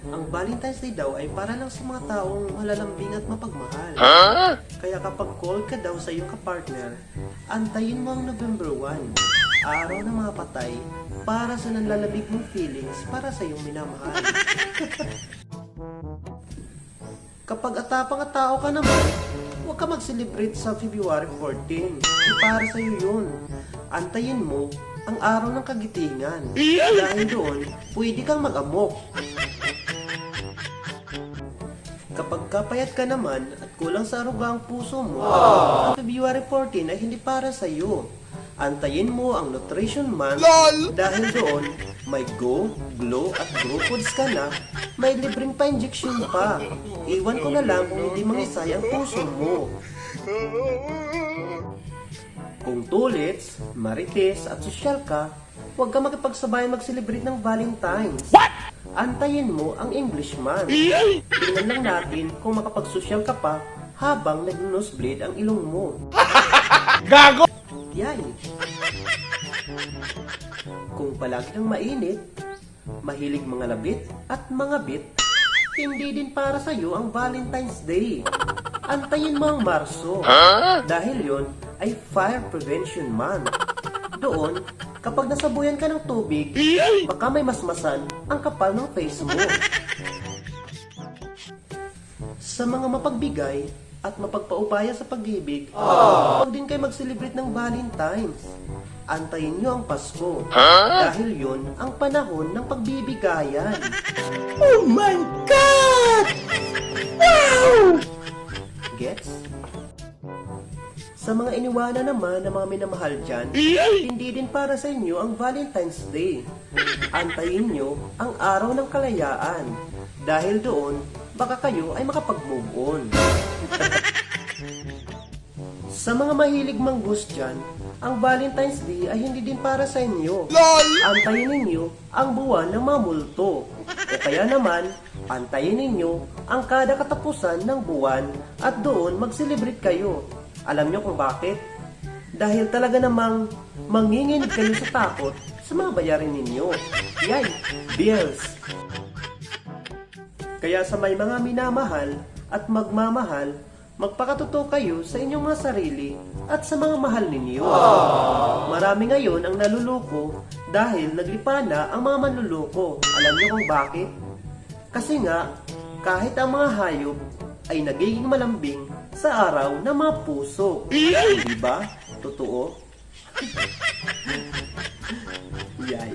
Ang Valentine's Day daw ay para lang sa mga taong malalambing at mapagmahal. Kaya kapag call ka daw sa iyong kapartner, antayin mo ang November 1, araw ng mga patay, para sa nanlalamig mong feelings para sa iyong minamahal. Kapag atapang at tao ka naman, huwag ka mag-celebrate sa February 14. Di para sa iyo yun. Antayin mo ang araw ng kagitingan. Dahil doon, pwede kang mag-amok. Kapag kapayat ka naman at kulang sa aruga ang puso mo, ang February 14 ay hindi para sa iyo. Antayin mo ang Nutrition Month dahil doon may Go, Glow at Grow Foods ka na, may libreng pa-injection pa. Iwan ko na lang kung hindi mangisay ang puso mo. Kung tulits, marites at sosyal ka, huwag ka makipagsabay mag-celebrate ng Valentine's. Antayin mo ang English Month. Tingnan lang natin kung makapagsosyal ka pa habang nag-nosebleed ang ilong mo. Gago! Yan. Kung palagi kang mainit, mahilig mga labit at mga bit, hindi din para sa iyo ang Valentine's Day. Antayin mo ang Marso dahil yon ay Fire Prevention Month. Doon, kapag nasabuyan ka ng tubig, baka may masmasan ang kapal ng face mo. Sa mga mapagbigay at mapagpaubaya sa pag-ibig, huwag din kayo mag-celebrate ng Valentine's. Antayin nyo ang Pasko dahil yun ang panahon ng pagbibigayan. Oh my God! Wow! Gets? Sa mga iniwanan naman ng mga minamahal dyan, hindi din para sa inyo ang Valentine's Day. Antayin nyo ang araw ng kalayaan. Dahil doon, baka kayo ay makapag-move on. Sa mga mahilig manggus dyan, ang Valentine's Day ay hindi din para sa inyo. Antayin ninyo ang buwan ng mga multo. O kaya naman, antayin ninyo ang kada katapusan ng buwan at doon mag-celebrate kayo. Alam nyo kung bakit? Dahil talaga namang manginginig kayo sa takot sa mga bayarin ninyo. Yay! Bills! Kaya sa may mga minamahal at magmamahal, magpakatotoo kayo sa inyong mga sarili at sa mga mahal ninyo. Marami ngayon ang naluloko dahil naglipa na ang mga manluloko. Alam nyo kung bakit? Kasi nga, kahit ang mga hayop ay nagiging malambing sa araw ng mga puso. Di ba? Totoo? Yay.